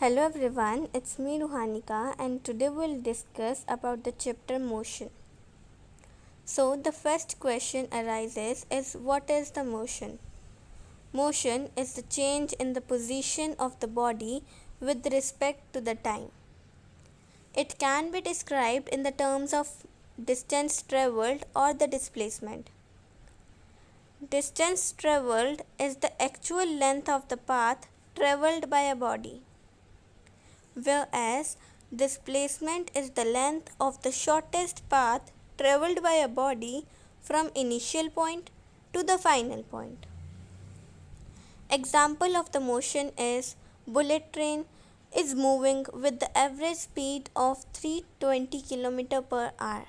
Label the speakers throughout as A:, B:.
A: Hello everyone, it's me Ruhanika and today we'll discuss about the chapter motion. So the first question arises is what is the motion? Motion is the change in the position of the body with respect to the time. It can be described in the terms of distance traveled or the displacement. Distance traveled is the actual length of the path traveled by a body, whereas displacement is the length of the shortest path traveled by a body from initial point to the final point. Example of the motion is bullet train is moving with the average speed of 320 km per hour.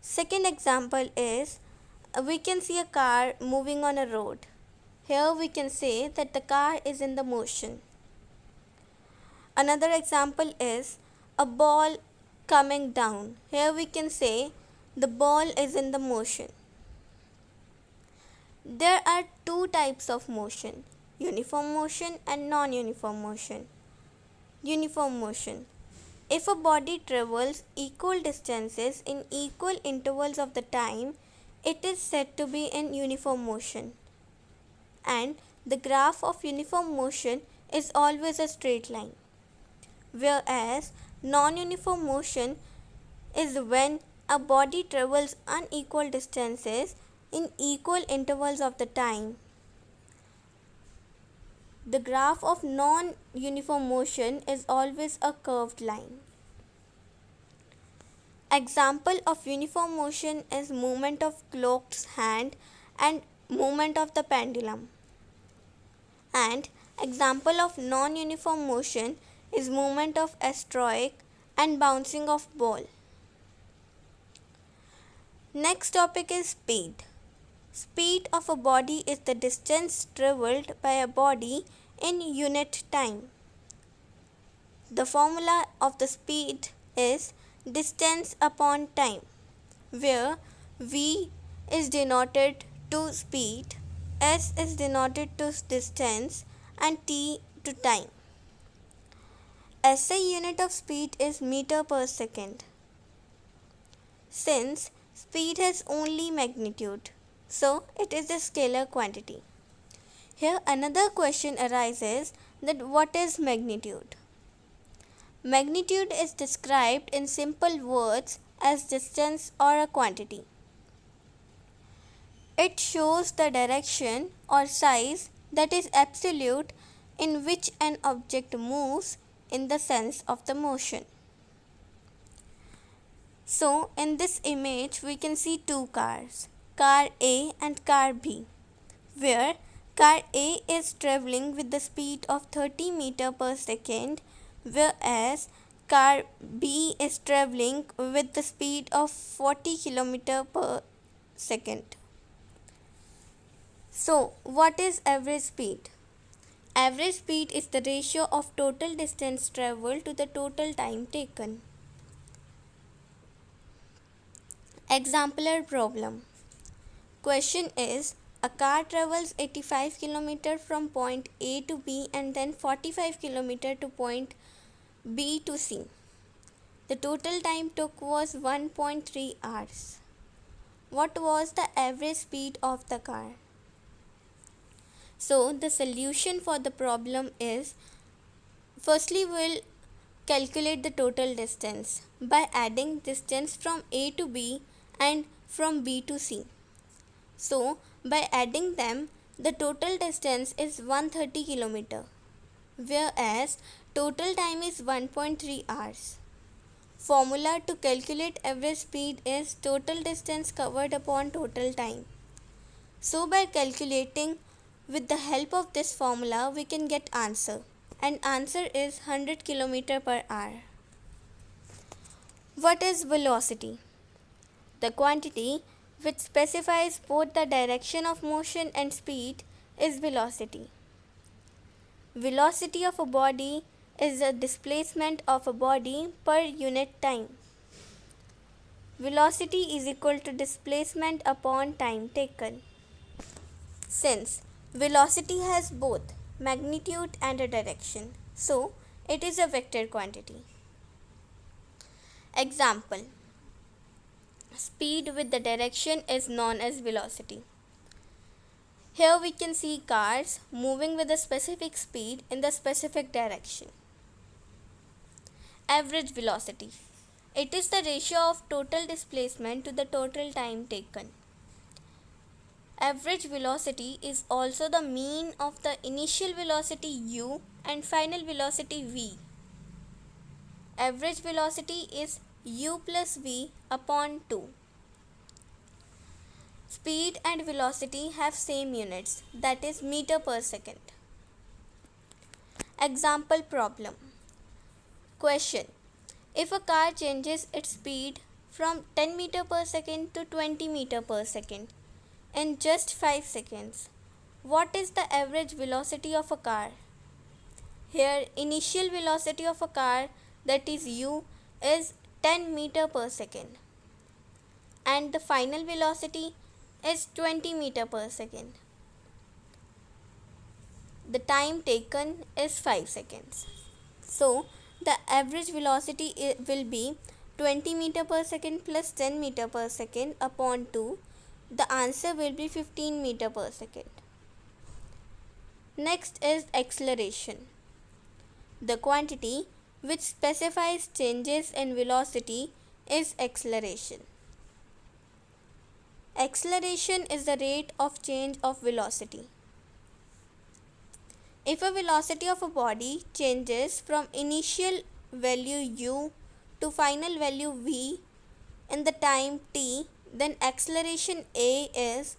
A: Second example is we can see a car moving on a road. Here we can say that the car is in the motion. Another example is a ball coming down. Here we can say the ball is in the motion. There are two types of motion, uniform motion and non-uniform motion. Uniform motion. If a body travels equal distances in equal intervals of the time, it is said to be in uniform motion. And the graph of uniform motion is always a straight line. Whereas non-uniform motion is when a body travels unequal distances in equal intervals of the time. The graph of non-uniform motion is always a curved line. Example of uniform motion is movement of clock's hand and movement of the pendulum. And example of non-uniform motion is movement of asteroid and bouncing of ball. Next topic is speed. Speed of a body is the distance traveled by a body in unit time. The formula of the speed is distance upon time, where v is denoted to speed, s is denoted to distance and t to time. SI unit of speed is meter per second. Since speed has only magnitude, so it is a scalar quantity. Here another question arises that what is magnitude? Magnitude is described in simple words as distance or a quantity. It shows the direction or size that is absolute in which an object moves in the sense of the motion. So in this image we can see two cars, car A and car B, where car A is traveling with the speed of 30 meter per second, whereas car B is traveling with the speed of 40 km per second. So what is average speed? Average speed is the ratio of total distance traveled to the total time taken. Exemplar problem. Question is, a car travels 85 km from point A to B and then 45 km to point B to C. The total time took was 1.3 hours. What was the average speed of the car? So the solution for the problem is, firstly we'll calculate the total distance by adding distance from A to B and from B to C. So by adding them, the total distance is 130 km, whereas total time is 1.3 hours. Formula to calculate average speed is total distance covered upon total time. So by calculating with the help of this formula, we can get answer, and answer is 100 km per hour. What is velocity? The quantity which specifies both the direction of motion and speed is velocity. Velocity of a body is the displacement of a body per unit time. Velocity is equal to displacement upon time taken. Since velocity has both magnitude and a direction, So it is a vector quantity. Example: speed with the direction is known as velocity. Here we can see cars moving with a specific speed in the specific direction. Average velocity. It is the ratio of total displacement to the total time taken. Average velocity is also the mean of the initial velocity u and final velocity v. Average velocity is u plus v upon 2. Speed and velocity have same units, that is meter per second. Example problem. Question: if a car changes its speed from 10 meter per second to 20 meter per second in just 5 seconds, what is the average velocity of a car? Here initial velocity of a car, that is u, is 10 meter per second and the final velocity is 20 meter per second. The time taken is 5 seconds. So the average velocity will be 20 meter per second plus 10 meter per second upon 2. The answer will be 15 meter per second. Next is acceleration. The quantity which specifies changes in velocity is acceleration. Acceleration is the rate of change of velocity. If a velocity of a body changes from initial value u to final value v in the time t, then acceleration a is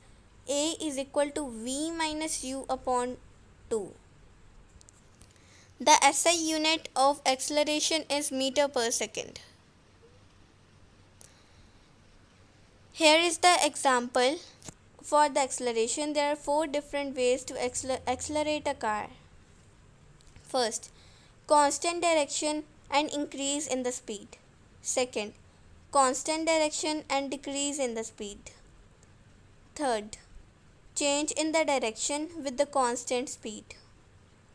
A: equal to v minus u upon 2. The SI unit of acceleration is meter per second. Here is the example for the acceleration. There are 4 different ways to accelerate a car. First, constant direction and increase in the speed. Second, constant direction and decrease in the speed. Third, change in the direction with the constant speed.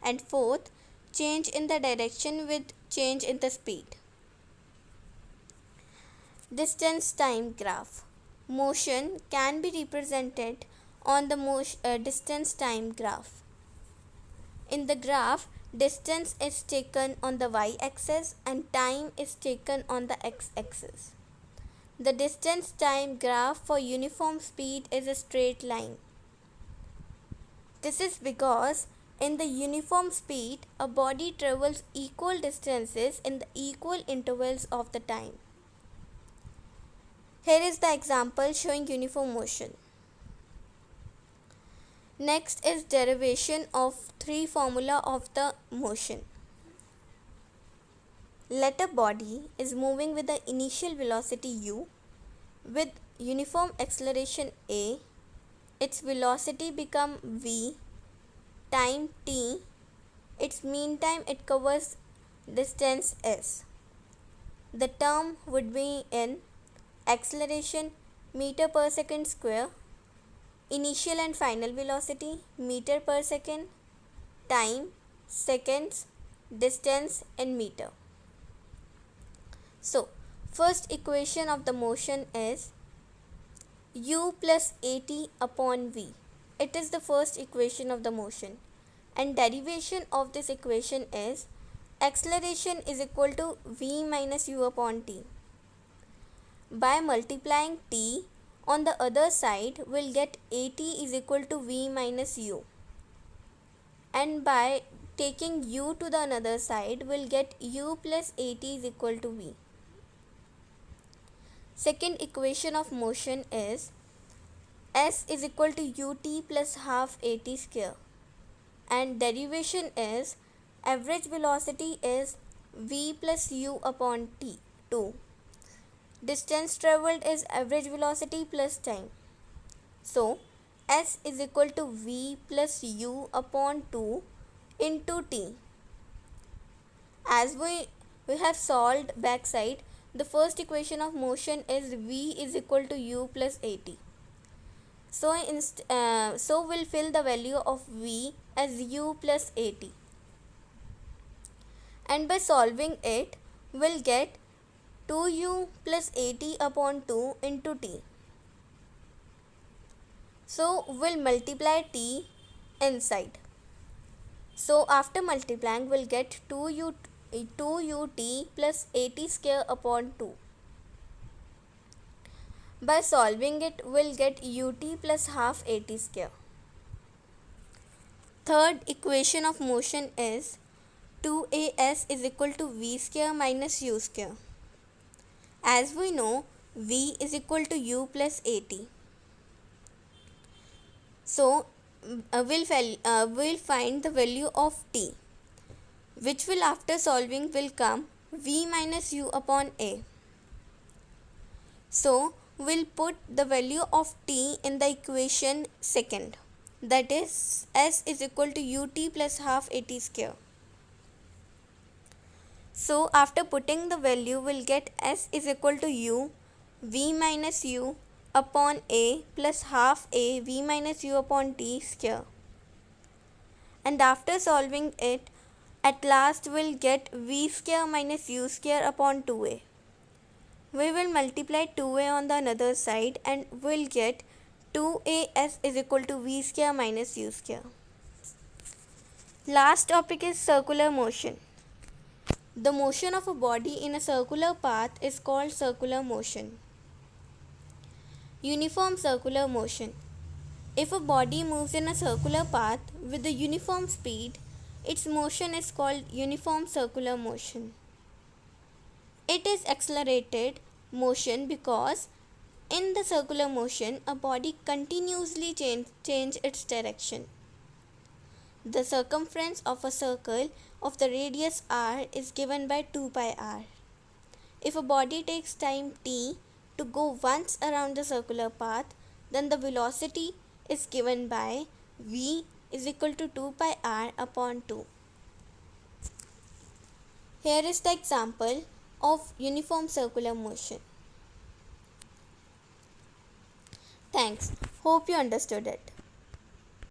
A: And fourth, change in the direction with change in the speed. Distance time graph. Motion can be represented on the distance time graph. In the graph, distance is taken on the y-axis and time is taken on the x-axis. The distance time graph for uniform speed is a straight line. This is because in the uniform speed, a body travels equal distances in the equal intervals of the time. Here is the example showing uniform motion. Next is derivation of 3 formula of the motion. Let a body is moving with the initial velocity u with uniform acceleration a. Its velocity become v, time t, its mean time it covers distance s. The term would be in acceleration meter per second square, initial and final velocity meter per second, time seconds, distance in meter. So first equation of the motion is u plus at upon v. It is the first equation of the motion, and derivation of this equation is acceleration is equal to v minus u upon t. By multiplying t on the other side, we'll get at is equal to v minus u, and by taking u to the another side, we'll get u plus at is equal to v. Second equation of motion is s is equal to ut plus half at square, and derivation is average velocity is v plus u upon t 2. Distance travelled is average velocity plus time. So s is equal to v plus u upon 2 into t. As we have solved backside, the first equation of motion is v is equal to u plus at. So we'll fill the value of v as u plus at. and by solving it we'll get 2u plus at upon 2 into t. So we'll multiply t inside. So after multiplying we'll get 2ut plus at square upon 2. By solving it we'll get ut plus half at square. Third equation of motion is 2as is equal to v square minus u square. As we know, v is equal to u plus at. So we'll find the value of t, which will after solving will come v minus u upon a. So we'll put the value of t in the equation second, that is s is equal to ut plus half at square. So after putting the value we'll get s is equal to u v minus u upon a plus half a v minus u upon t square. And after solving it, at last we'll get v square minus u square upon 2a. We will multiply 2a on the another side and we'll get 2as is equal to v square minus u square. Last topic is circular motion. The motion of a body in a circular path is called circular motion. Uniform circular motion. If a body moves in a circular path with a uniform speed, its motion is called uniform circular motion. It is accelerated motion because in the circular motion a body continuously change its direction. The circumference of a circle of the radius r is given by 2 pi r. If a body takes time t to go once around the circular path, then the velocity is given by v is equal to 2 pi r upon 2. Here is the example of uniform circular motion. Thanks. Hope you understood it.